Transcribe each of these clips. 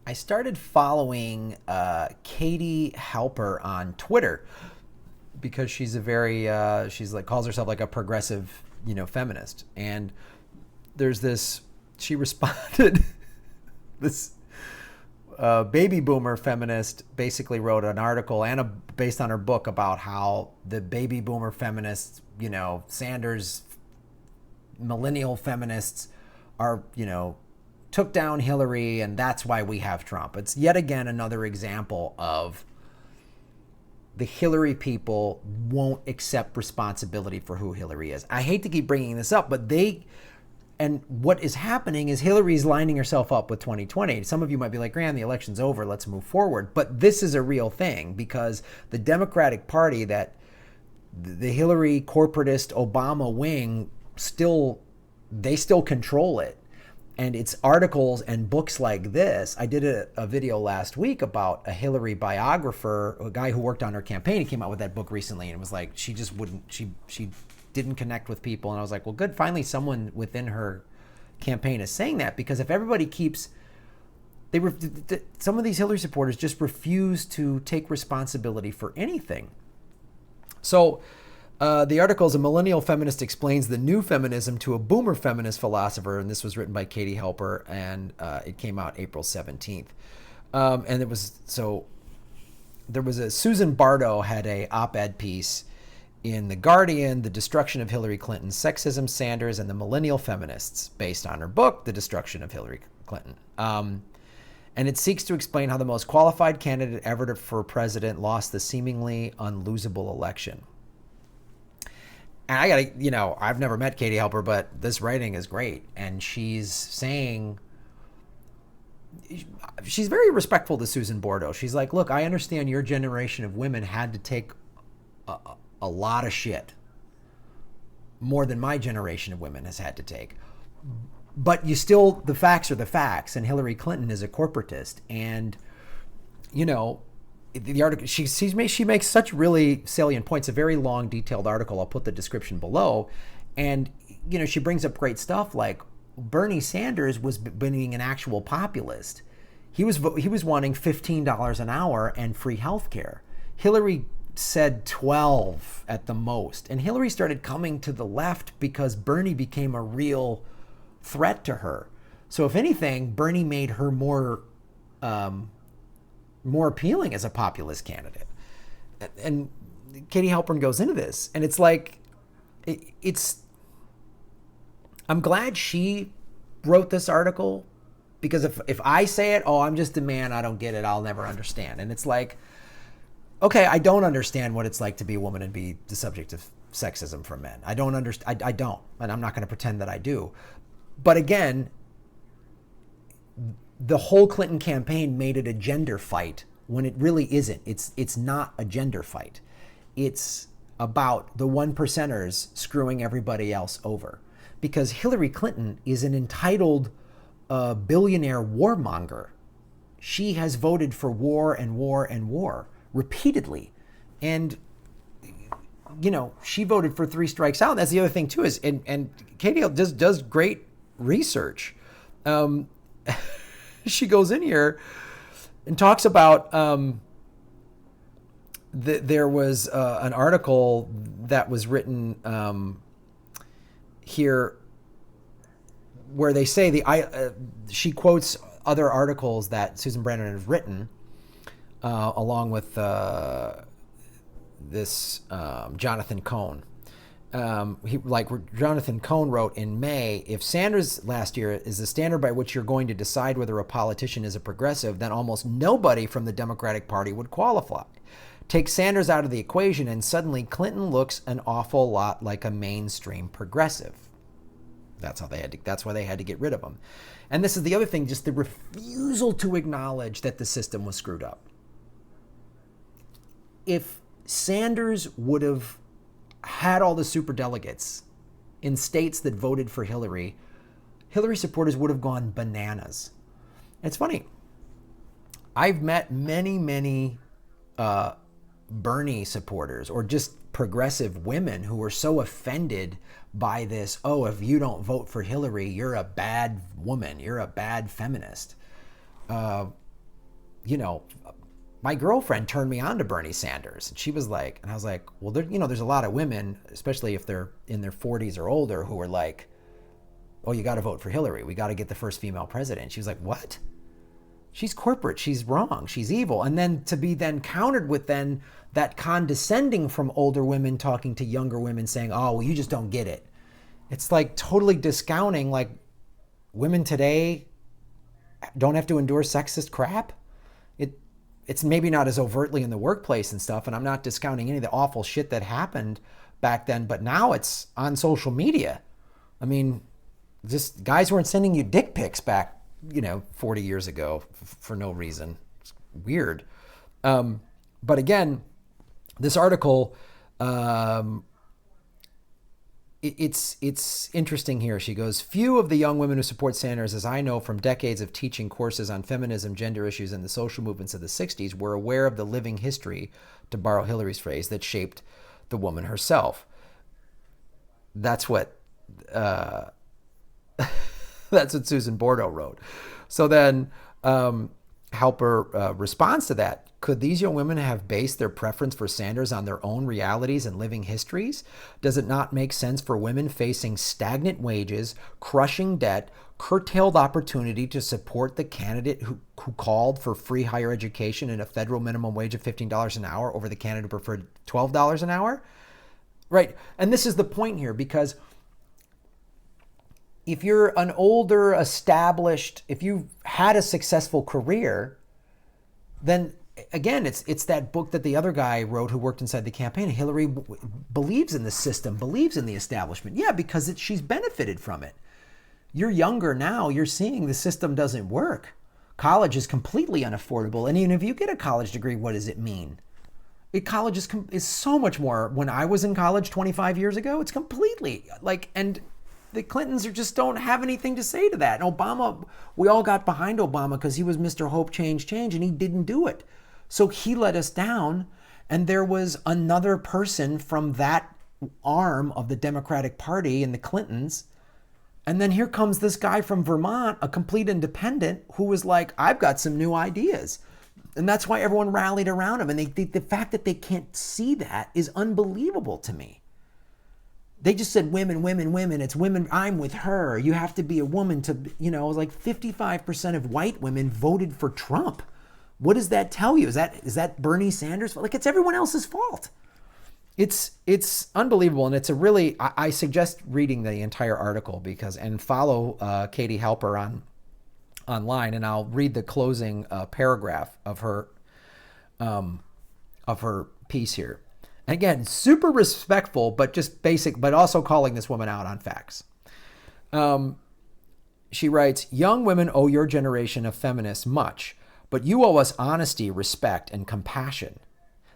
I started following Katie Halper on Twitter because she's a very she's like calls herself like a progressive, feminist. And there's this she responded this baby boomer feminist basically wrote an article based on her book about how the baby boomer feminists, Sanders millennial feminists are, took down Hillary, and that's why we have Trump. It's yet again another example of the Hillary people won't accept responsibility for who Hillary is. I hate to keep bringing this up, but what is happening is Hillary's lining herself up with 2020. Some of you might be like, Graham, the election's over, let's move forward. But this is a real thing because the Democratic Party, that the Hillary corporatist Obama wing, they still control it. And it's articles and books like this. I did a video last week about a Hillary biographer, a guy who worked on her campaign. He came out with that book recently, and it was like she just wouldn't, she didn't connect with people. And I was like, well, good, finally someone within her campaign is saying that, because if everybody keeps, some of these Hillary supporters just refuse to take responsibility for anything. So the article is A Millennial Feminist Explains the New Feminism to a Boomer Feminist Philosopher, and this was written by Katie Halper, and it came out April 17th. And there was a Susan Bordo had a op-ed piece in The Guardian, The Destruction of Hillary Clinton, Sexism, Sanders, and the Millennial Feminists, based on her book, The Destruction of Hillary Clinton. And it seeks to explain how the most qualified candidate ever for president lost the seemingly unlosable election. And I gotta, I've never met Katie Halper, but this writing is great. And she's very respectful to Susan Bordo. She's like, look, I understand your generation of women had to take a lot of shit, more than my generation of women has had to take. But the facts are the facts, and Hillary Clinton is a corporatist. And, the article, she makes such really salient points, a very long, detailed article. I'll put the description below. And, she brings up great stuff like Bernie Sanders was being an actual populist. He was wanting $15 an hour and free health care. Hillary said 12 at the most. And Hillary started coming to the left because Bernie became a real threat to her. So if anything, Bernie made her more appealing as a populist candidate. And Katie Halpern goes into this, and it's like, I'm glad she wrote this article, because if I say it, I'm just a man, I don't get it, I'll never understand. And it's like, okay, I don't understand what it's like to be a woman and be the subject of sexism from men. I don't understand. I don't, and I'm not going to pretend that I do. But again, the whole Clinton campaign made it a gender fight when it really isn't. It's not a gender fight. It's about the 1%ers screwing everybody else over. Because Hillary Clinton is an entitled billionaire warmonger. She has voted for war and war and war repeatedly. And, she voted for 3 strikes out. That's the other thing too, is, and Katie does great research. She goes in here and talks about there was an article that was written here where they say she quotes other articles that Susan Brandon has written along with this Jonathan Cohn. Jonathan Cohn wrote in May, if Sanders last year is the standard by which you're going to decide whether a politician is a progressive, then almost nobody from the Democratic Party would qualify. Take Sanders out of the equation, and suddenly Clinton looks an awful lot like a mainstream progressive. That's why they had to get rid of him. And this is the other thing, just the refusal to acknowledge that the system was screwed up. If Sanders would have had all the superdelegates in states that voted for Hillary supporters would have gone bananas. It's funny. I've met many Bernie supporters, or just progressive women, who were so offended by this, if you don't vote for Hillary, you're a bad woman, you're a bad feminist. you know, my girlfriend turned me on to Bernie Sanders. And she was like, and I was like, well, there, you know, there's a lot of women, especially if they're in their 40s or older, who are like, oh, you got to vote for Hillary. We got to get the first female president. She was like, what? She's corporate. She's wrong. She's evil. And then to be then countered with then that condescending from older women talking to younger women saying, oh, well, you just don't get it. It's like totally discounting, like, women today don't have to endure sexist crap. It's maybe not as overtly in the workplace and stuff, and I'm not discounting any of the awful shit that happened back then, but now it's on social media. I mean, just guys weren't sending you dick pics back, 40 years ago for no reason. It's weird. But again, this article, it's interesting here. She goes, few of the young women who support Sanders, as I know from decades of teaching courses on feminism, gender issues, and the social movements of the 60s, were aware of the living history, to borrow Hillary's phrase, that shaped the woman herself. That's what that's what Susan Bordo wrote. So then Halper responds to that. Could these young women have based their preference for Sanders on their own realities and living histories? Does it not make sense for women facing stagnant wages, crushing debt, curtailed opportunity to support the candidate who called for free higher education and a federal minimum wage of $15 an hour over the candidate who preferred $12 an hour? Right. And this is the point here, because if you're an older, established, if you've had a successful career, then again, it's that book that the other guy wrote who worked inside the campaign. Hillary believes in the system, believes in the establishment. Yeah, because she's benefited from it. You're younger now. You're seeing the system doesn't work. College is completely unaffordable. And even if you get a college degree, what does it mean? College is so much more. When I was in college 25 years ago, it's completely like, and the Clintons just don't have anything to say to that. And Obama, we all got behind Obama because he was Mr. Hope, change, and he didn't do it. So he let us down, and there was another person from that arm of the Democratic Party and the Clintons. And then here comes this guy from Vermont, a complete independent, who was like, I've got some new ideas. And that's why everyone rallied around him. And the fact that they can't see that is unbelievable to me. They just said women, women, women. It's women. I'm with her. You have to be a woman to, like 55% of white women voted for Trump. What does that tell you? Is that Bernie Sanders? Like, it's everyone else's fault. It's unbelievable. And it's a really, I suggest reading the entire article and follow Katie Halper online. And I'll read the closing paragraph of her piece here. Again, super respectful, but just basic, but also calling this woman out on facts. She writes, young women owe your generation of feminists much, but you owe us honesty, respect, and compassion.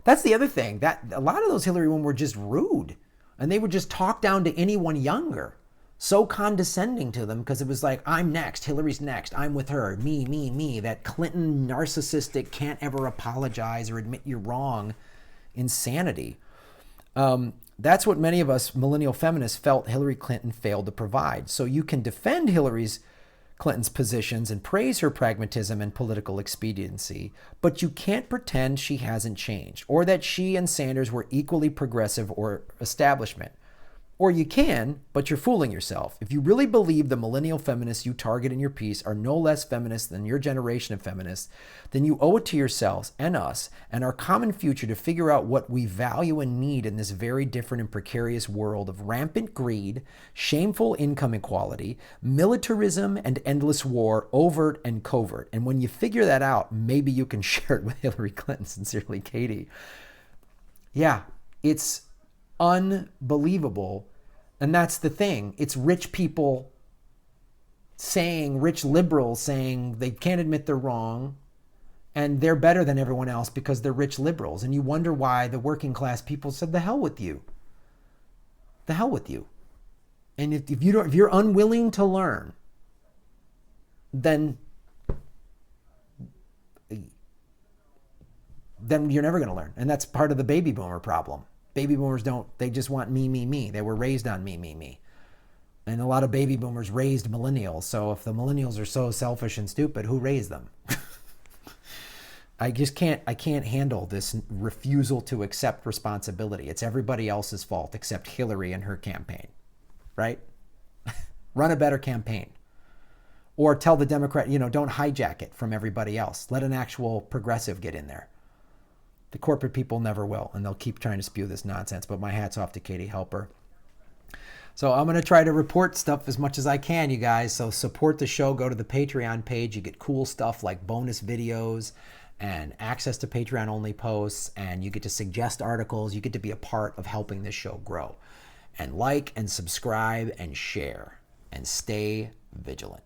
That's the other thing, that a lot of those Hillary women were just rude, and they would just talk down to anyone younger, so condescending to them, because it was like, I'm next, Hillary's next, I'm with her, me, that Clinton narcissistic can't ever apologize or admit you're wrong insanity. That's what many of us millennial feminists felt Hillary Clinton failed to provide. So you can defend Clinton's positions and praise her pragmatism and political expediency, but you can't pretend she hasn't changed, or that she and Sanders were equally progressive or establishment. Or you can, but you're fooling yourself. If you really believe the millennial feminists you target in your piece are no less feminist than your generation of feminists, then you owe it to yourselves and us and our common future to figure out what we value and need in this very different and precarious world of rampant greed, shameful income inequality, militarism, and endless war, overt and covert. And when you figure that out, maybe you can share it with Hillary Clinton. Sincerely, Katie. Yeah, it's unbelievable. And that's the thing. It's rich people rich liberals saying they can't admit they're wrong and they're better than everyone else because they're rich liberals. And you wonder why the working class people said, the hell with you. The hell with you. And if you're unwilling to learn, then you're never going to learn. And that's part of the baby boomer problem. Baby boomers they just want me. They were raised on me. And a lot of baby boomers raised millennials. So if the millennials are so selfish and stupid, who raised them? I can't handle this refusal to accept responsibility. It's everybody else's fault except Hillary and her campaign, right? Run a better campaign. Or tell the Democrat, don't hijack it from everybody else. Let an actual progressive get in there. The corporate people never will, and they'll keep trying to spew this nonsense. But my hat's off to Katie Halper. So I'm going to try to report stuff as much as I can, you guys. So support the show. Go to the Patreon page. You get cool stuff like bonus videos and access to Patreon-only posts, and you get to suggest articles. You get to be a part of helping this show grow. And like and subscribe and share and stay vigilant.